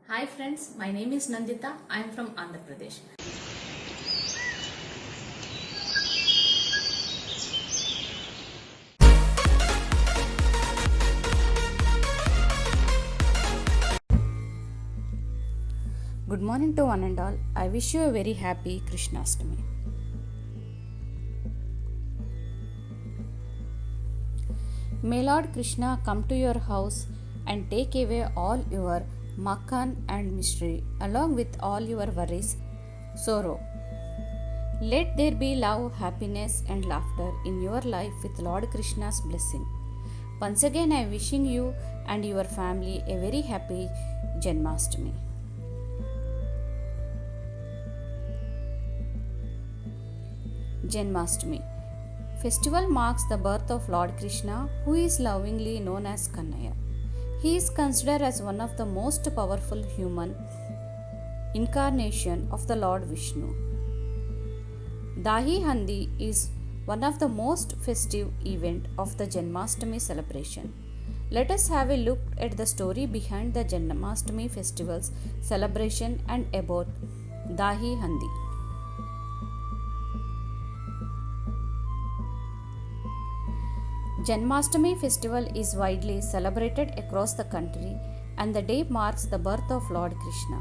Hi friends, my name is Nandita. I am from Andhra Pradesh. Good morning to one and all. I wish you a very happy Krishnastami. May Lord Krishna come to your house and take away all your makhan and mystery along with all your worries, sorrow. Let there be love, happiness and laughter in your life with Lord Krishna's blessing. Once again I am wishing you and your family a very happy Janmashtami. Janmashtami festival marks the birth of Lord Krishna, who is lovingly known as Kannaya. He is considered as one of the most powerful human incarnation of the Lord Vishnu. Dahi Handi is one of the most festive event of the Janmashtami celebration. Let us have a look at the story behind the Janmashtami festival's celebration and about Dahi Handi. Janmashtami festival is widely celebrated across the country and the day marks the birth of Lord Krishna.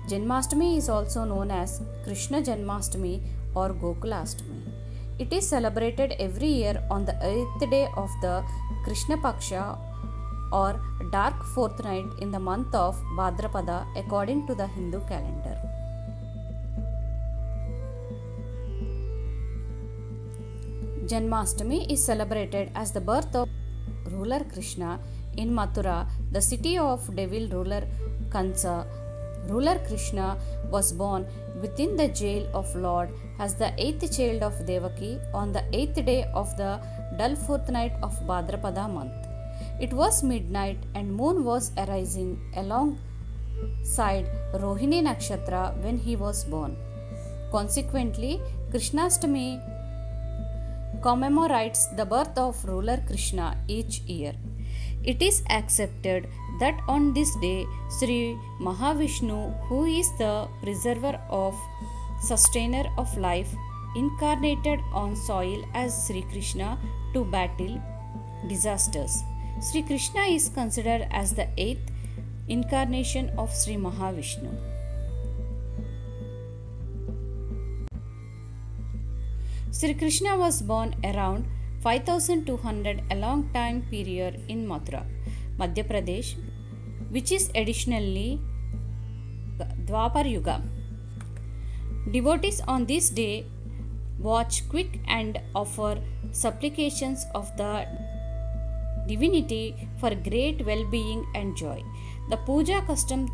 Janmashtami is also known as Krishna Janmashtami or Gokulashtami. It is celebrated every year on the 8th day of the Krishna Paksha or dark fortnight in the month of Bhadrapada according to the Hindu calendar. Janmashtami is celebrated as the birth of ruler Krishna in Mathura, the city of devil ruler Kansa. Ruler Krishna was born within the jail of Lord as the 8th child of Devaki on the 8th day of the dull fortnight of Bhadrapada month. It was midnight and moon was arising alongside Rohini Nakshatra when he was born. Consequently, Krishnashtami commemorates the birth of ruler Krishna each year. It is accepted that on this day Sri Mahavishnu, who is the preserver of sustainer of life, incarnated on soil as Sri Krishna to battle disasters. Sri Krishna is considered as the 8th incarnation of Sri Mahavishnu. Sri Krishna was born around 5200 a long time period in Mathura, Madhya Pradesh, which is additionally Dwapar Yuga. Devotees on this day watch quick and offer supplications of the divinity for great well-being and joy. The puja custom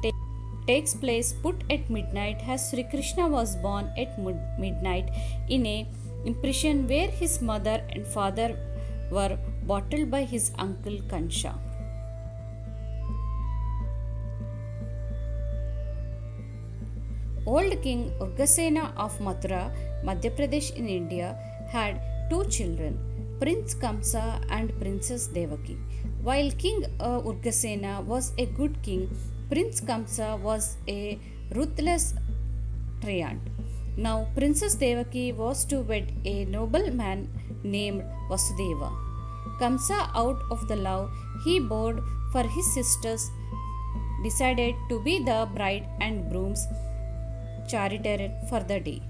takes place put at midnight as Sri Krishna was born at midnight in a impression where his mother and father were bottled by his uncle Kansha. Old King Urgasena of Mathura, Madhya Pradesh in India, had two children, Prince Kamsa and Princess Devaki. While King Urgasena was a good king, Prince Kamsa was a ruthless tyrant. Now, Princess Devaki was to wed a nobleman named Vasudeva. Kamsa, out of the love he bore for his sisters, decided to be the bride and groom's chariot for the day.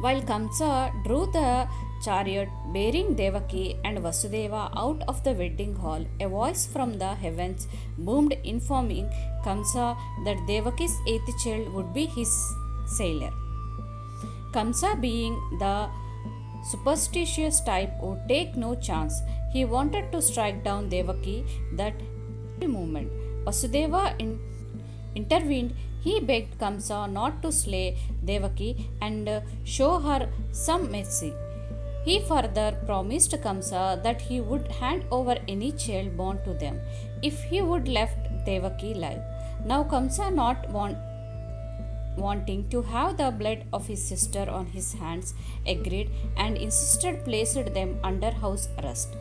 While Kamsa drew the chariot bearing Devaki and Vasudeva out of the wedding hall, a voice from the heavens boomed informing Kamsa that Devaki's 8th child would be his sailor. Kamsa, being the superstitious type, would take no chance. He wanted to strike down Devaki that moment. Vasudeva intervened. He begged Kamsa not to slay Devaki and show her some mercy. He further promised Kamsa that he would hand over any child born to them if he would left Devaki alive. Now Kamsa, not wanting to have the blood of his sister on his hands, agreed and insisted placed them under house arrest.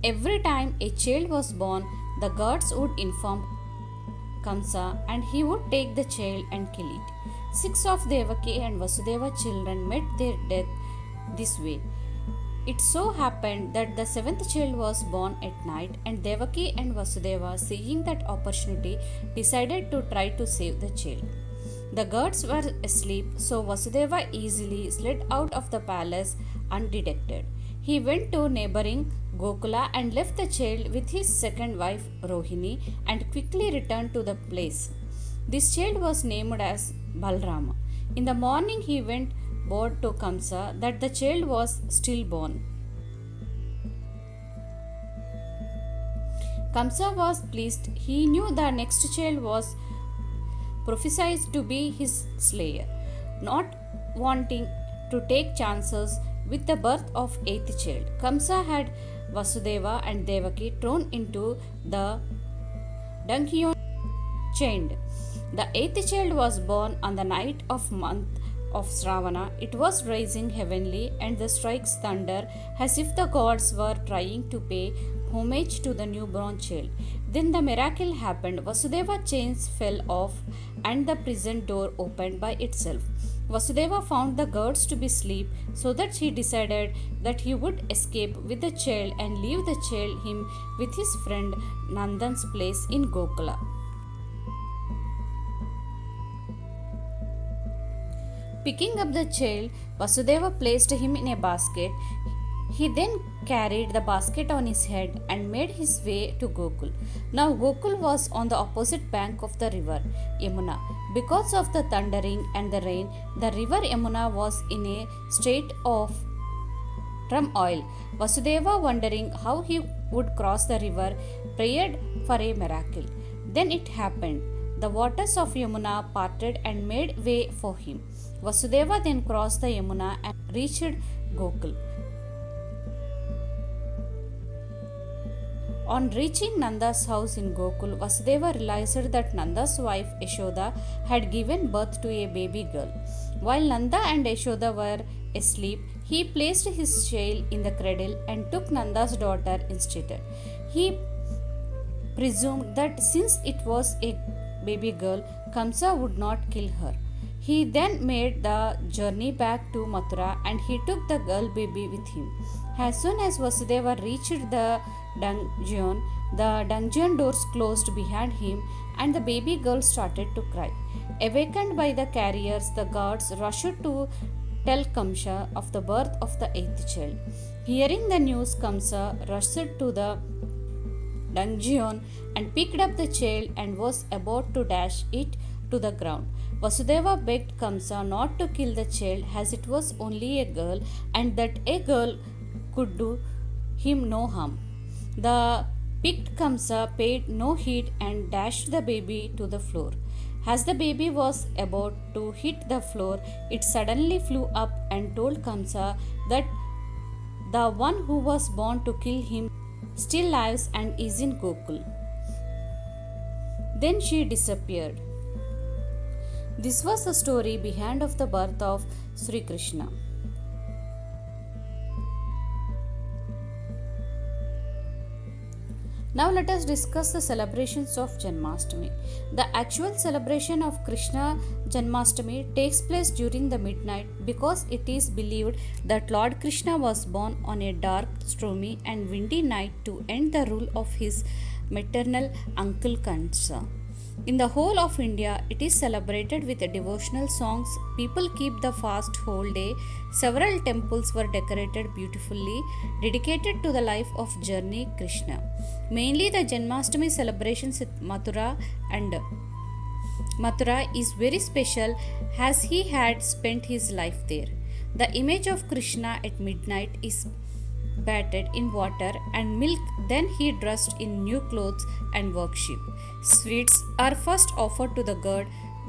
Every time a child was born, the gods would inform Kamsa and he would take the child and kill it. 6 of Devaki and Vasudeva children met their death this way. It so happened that the 7th child was born at night, and Devaki and Vasudeva, seeing that opportunity, decided to try to save the child. The gods were asleep, so Vasudeva easily slid out of the palace undetected. He went to neighboring Gokula and left the child with his second wife Rohini and quickly returned to the place. This child was named as Balrama. In the morning he went word to Kamsa that the child was stillborn. Kamsa was pleased. He knew the next child was prophesied to be his slayer. Not wanting to take chances with the birth of 8th child, Kamsa had Vasudeva and Devaki thrown into the dungeon chained. The 8th child was born on the night of month of Shravana. It was rising heavenly and the strikes thunder as if the gods were trying to pay homage to the newborn child. Then the miracle happened. Vasudeva chains fell off and the prison door opened by itself. Vasudeva found the gods to be asleep, so that he decided that he would escape with the child and leave the child him with his friend Nandan's place in Gokula. Picking up the child, Vasudeva placed him in a basket. He then carried the basket on his head and made his way to Gokul. Now Gokul was on the opposite bank of the river Yamuna. Because of the thundering and the rain, the river Yamuna was in a state of turmoil. Vasudeva, wondering how he would cross the river, prayed for a miracle. Then it happened. The waters of Yamuna parted and made way for him. Vasudeva then crossed the Yamuna and reached Gokul. On reaching Nanda's house in Gokul, Vasudeva realized that Nanda's wife Yashoda had given birth to a baby girl. While Nanda and Yashoda were asleep, he placed his child in the cradle and took Nanda's daughter instead. He presumed that since it was a baby girl, Kamsa would not kill her. He then made the journey back to Mathura and he took the girl baby with him. As soon as Vasudeva reached the dungeon doors closed behind him and the baby girl started to cry. Awakened by the carriers, the guards rushed to tell Kamsa of the birth of the 8th child. Hearing the news, Kamsa rushed to the dungeon and picked up the child and was about to dash it to the ground. Vasudeva begged Kamsa not to kill the child as it was only a girl and that a girl could do him no harm. The picked Kamsa paid no heed and dashed the baby to the floor. As the baby was about to hit the floor, it suddenly flew up and told Kamsa that the one who was born to kill him still lives and is in Gokul. Then she disappeared. This was the story behind of the birth of Sri Krishna. Now let us discuss the celebrations of Janmashtami. The actual celebration of Krishna Janmashtami takes place during the midnight because it is believed that Lord Krishna was born on a dark, stormy and windy night to end the rule of his maternal uncle Kansa. In the whole of India, it is celebrated with devotional songs. People keep the fast whole day. Several temples were decorated beautifully, dedicated to the life of journey Krishna. Mainly the Janmashtami celebrations at Mathura is very special as he had spent his life there. The image of Krishna at midnight is bathed in water and milk, then he dressed in new clothes and worship. Sweets are first offered to the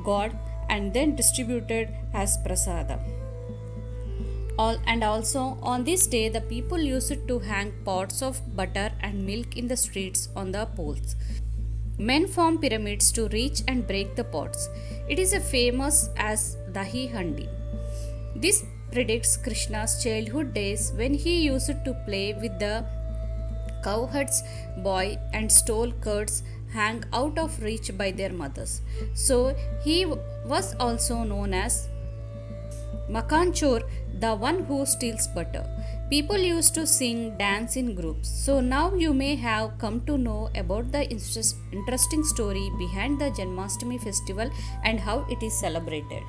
god and then distributed as prasada. Also on this day the people used to hang pots of butter and milk in the streets on the poles. Men form pyramids to reach and break the pots. It is famous as Dahi Handi. This predicts Krishna's childhood days when he used to play with the cowherds boy and stole curds hang out of reach by their mothers. So he was also known as Makanchor, the one who steals butter. People used to sing, dance in groups. So now you may have come to know about the interesting story behind the Janmashtami festival and how it is celebrated.